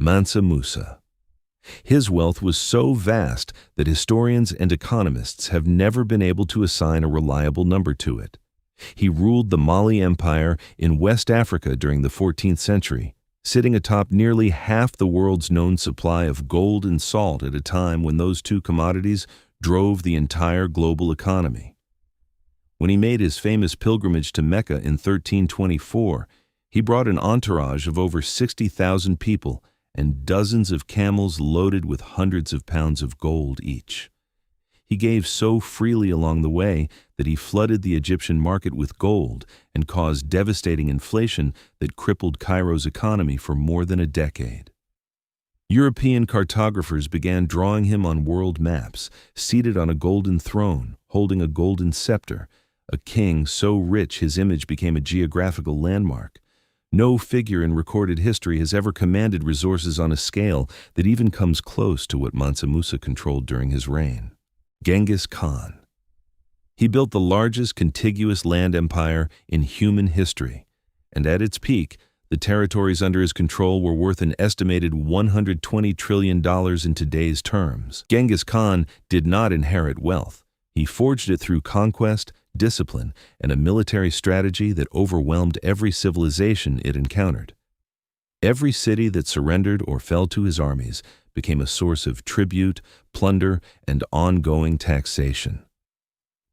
Mansa Musa. His wealth was so vast that historians and economists have never been able to assign a reliable number to it. He ruled the Mali Empire in West Africa during the 14th century, sitting atop nearly half the world's known supply of gold and salt at a time when those two commodities drove the entire global economy. When he made his famous pilgrimage to Mecca in 1324, he brought an entourage of over 60,000 people and dozens of camels loaded with hundreds of pounds of gold each. He gave so freely along the way that he flooded the Egyptian market with gold and caused devastating inflation that crippled Cairo's economy for more than a decade. European cartographers began drawing him on world maps, seated on a golden throne, holding a golden scepter, a king so rich his image became a geographical landmark. No figure in recorded history has ever commanded resources on a scale that even comes close to what Mansa Musa controlled during his reign. Genghis Khan. He built the largest contiguous land empire in human history, and at its peak, the territories under his control were worth an estimated $120 trillion in today's terms. Genghis Khan did not inherit wealth. He forged it through conquest, discipline, and a military strategy that overwhelmed every civilization it encountered. Every city that surrendered or fell to his armies became a source of tribute, plunder, and ongoing taxation.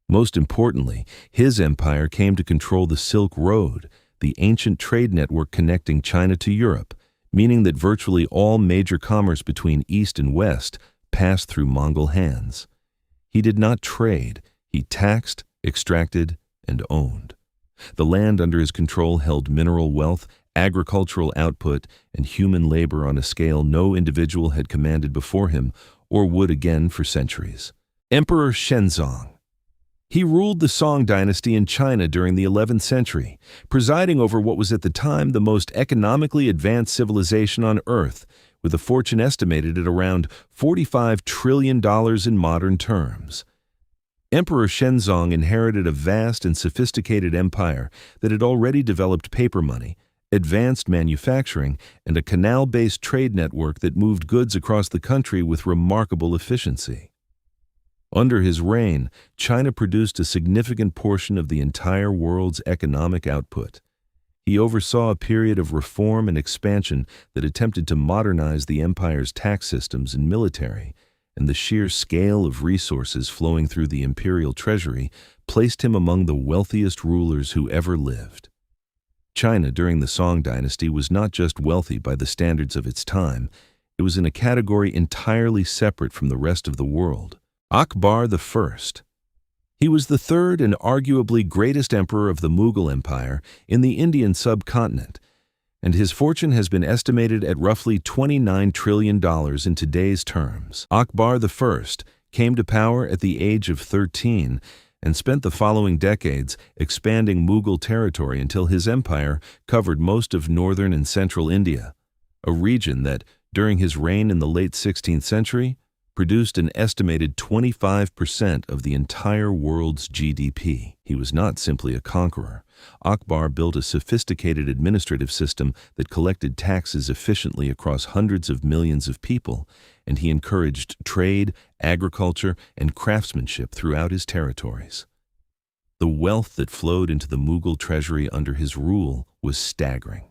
Most importantly, his empire came to control the Silk Road, the ancient trade network connecting China to Europe, meaning that virtually all major commerce between East and West passed through Mongol hands. He did not trade, he taxed, extracted, and owned. The land under his control held mineral wealth, agricultural output, and human labor on a scale no individual had commanded before him or would again for centuries. Emperor Shenzong. He ruled the Song dynasty in China during the 11th century, presiding over what was at the time the most economically advanced civilization on Earth, with a fortune estimated at around $45 trillion in modern terms. Emperor Shenzong inherited a vast and sophisticated empire that had already developed paper money, advanced manufacturing, and a canal-based trade network that moved goods across the country with remarkable efficiency. Under his reign, China produced a significant portion of the entire world's economic output. He oversaw a period of reform and expansion that attempted to modernize the empire's tax systems and military, and the sheer scale of resources flowing through the imperial treasury placed him among the wealthiest rulers who ever lived. China during the Song dynasty was not just wealthy by the standards of its time, it was in a category entirely separate from the rest of the world. Akbar I. He was the third and arguably greatest emperor of the Mughal Empire in the Indian subcontinent, and his fortune has been estimated at roughly $29 trillion in today's terms. Akbar I came to power at the age of 13 and spent the following decades expanding Mughal territory until his empire covered most of northern and central India, a region that, during his reign in the late 16th century, produced an estimated 25% of the entire world's GDP. He was not simply a conqueror. Akbar built a sophisticated administrative system that collected taxes efficiently across hundreds of millions of people, and he encouraged trade, agriculture, and craftsmanship throughout his territories. The wealth that flowed into the Mughal treasury under his rule was staggering.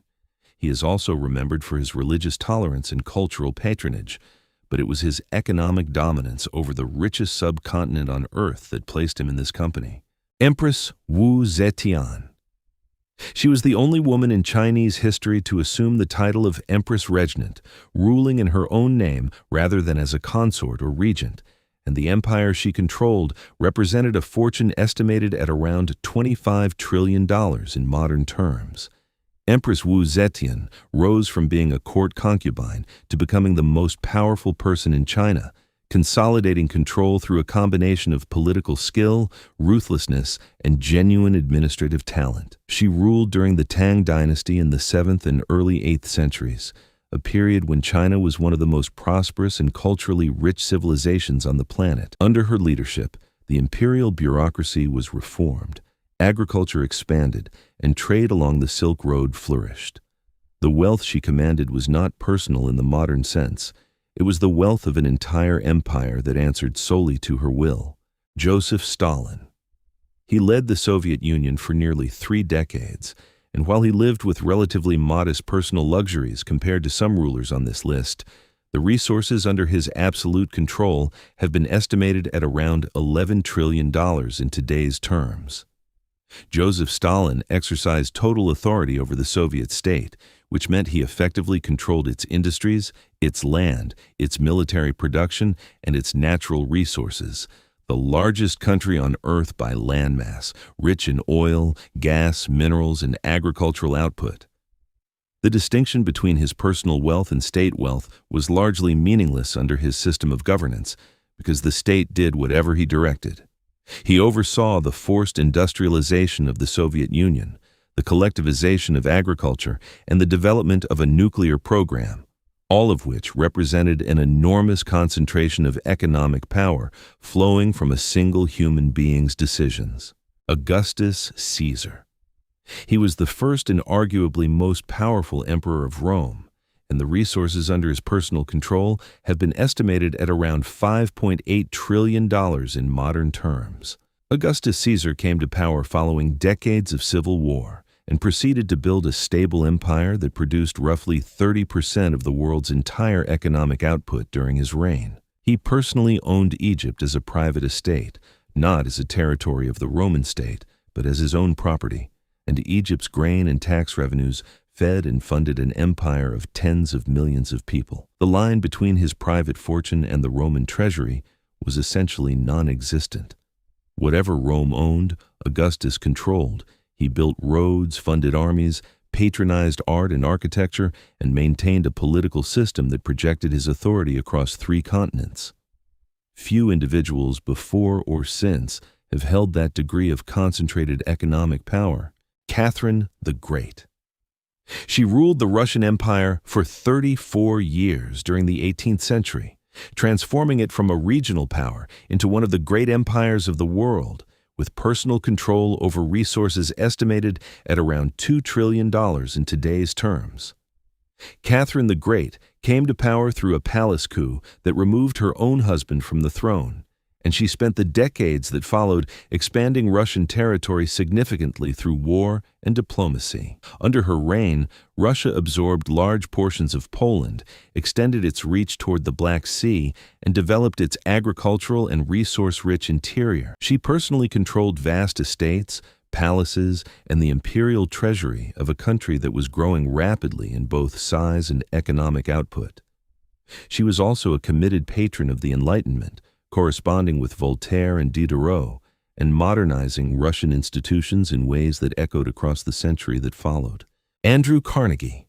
He is also remembered for his religious tolerance and cultural patronage, but it was his economic dominance over the richest subcontinent on Earth that placed him in this company. Empress Wu Zetian. She was the only woman in Chinese history to assume the title of Empress Regnant, ruling in her own name rather than as a consort or regent, and the empire she controlled represented a fortune estimated at around $25 trillion in modern terms. Empress Wu Zetian rose from being a court concubine to becoming the most powerful person in China, consolidating control through a combination of political skill, ruthlessness, and genuine administrative talent. She ruled during the Tang dynasty in the 7th and early 8th centuries, a period when China was one of the most prosperous and culturally rich civilizations on the planet. Under her leadership, the imperial bureaucracy was reformed, agriculture expanded, and trade along the Silk Road flourished. The wealth she commanded was not personal in the modern sense. It was the wealth of an entire empire that answered solely to her will. Joseph Stalin. He led the Soviet Union for nearly 3 decades, and while he lived with relatively modest personal luxuries compared to some rulers on this list, the resources under his absolute control have been estimated at around $11 trillion in today's terms. Joseph Stalin exercised total authority over the Soviet state, which meant he effectively controlled its industries, its land, its military production, and its natural resources. The largest country on Earth by landmass, rich in oil, gas, minerals, and agricultural output. The distinction between his personal wealth and state wealth was largely meaningless under his system of governance, because the state did whatever he directed. He oversaw the forced industrialization of the Soviet Union, the collectivization of agriculture, and the development of a nuclear program, all of which represented an enormous concentration of economic power flowing from a single human being's decisions. Augustus Caesar. He was the first and arguably most powerful emperor of Rome, and the resources under his personal control have been estimated at around $5.8 trillion in modern terms. Augustus Caesar came to power following decades of civil war and proceeded to build a stable empire that produced roughly 30% of the world's entire economic output during his reign. He personally owned Egypt as a private estate, not as a territory of the Roman state, but as his own property, and Egypt's grain and tax revenues fed and funded an empire of tens of millions of people. The line between his private fortune and the Roman treasury was essentially non-existent. Whatever Rome owned, Augustus controlled. He built roads, funded armies, patronized art and architecture, and maintained a political system that projected his authority across 3 continents. Few individuals before or since have held that degree of concentrated economic power. Catherine the Great. She ruled the Russian Empire for 34 years during the 18th century, transforming it from a regional power into one of the great empires of the world, with personal control over resources estimated at around $2 trillion in today's terms. Catherine the Great came to power through a palace coup that removed her own husband from the throne, and she spent the decades that followed expanding Russian territory significantly through war and diplomacy. Under her reign, Russia absorbed large portions of Poland, extended its reach toward the Black Sea, and developed its agricultural and resource-rich interior. She personally controlled vast estates, palaces, and the imperial treasury of a country that was growing rapidly in both size and economic output. She was also a committed patron of the Enlightenment, corresponding with Voltaire and Diderot, and modernizing Russian institutions in ways that echoed across the century that followed. Andrew Carnegie.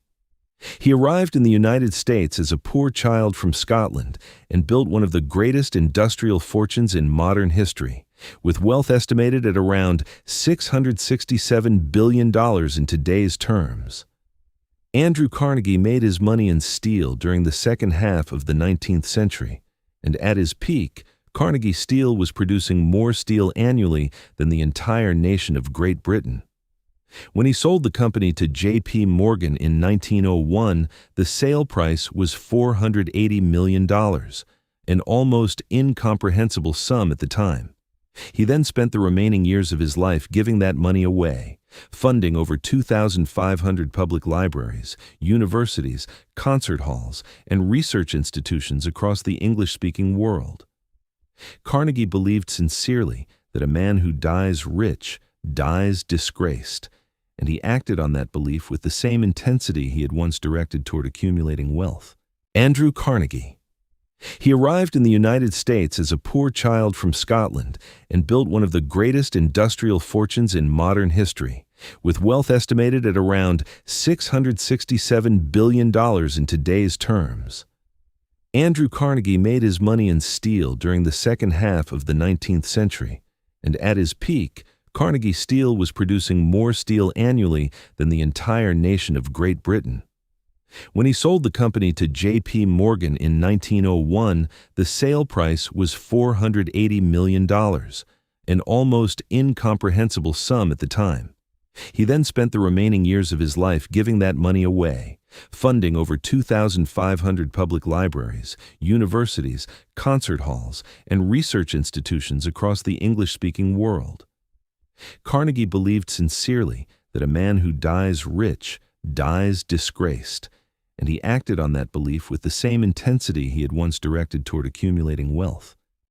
He arrived in the United States as a poor child from Scotland and built one of the greatest industrial fortunes in modern history, with wealth estimated at around $667 billion in today's terms. Andrew Carnegie made his money in steel during the second half of the 19th century, and at his peak, Carnegie Steel was producing more steel annually than the entire nation of Great Britain. When he sold the company to J.P. Morgan in 1901, the sale price was $480 million, an almost incomprehensible sum at the time. He then spent the remaining years of his life giving that money away, funding over 2,500 public libraries, universities, concert halls, and research institutions across the English-speaking world. Carnegie believed sincerely that a man who dies rich dies disgraced, and he acted on that belief with the same intensity he had once directed toward accumulating wealth. Andrew Carnegie. He arrived in the United States as a poor child from Scotland and built one of the greatest industrial fortunes in modern history, with wealth estimated at around $667 billion in today's terms. Andrew Carnegie made his money in steel during the second half of the 19th century, and at his peak, Carnegie Steel was producing more steel annually than the entire nation of Great Britain. When he sold the company to J.P. Morgan in 1901, the sale price was $480 million, an almost incomprehensible sum at the time. He then spent the remaining years of his life giving that money away, funding over 2,500 public libraries, universities, concert halls, and research institutions across the English-speaking world. Carnegie believed sincerely that a man who dies rich dies disgraced, and he acted on that belief with the same intensity he had once directed toward accumulating wealth.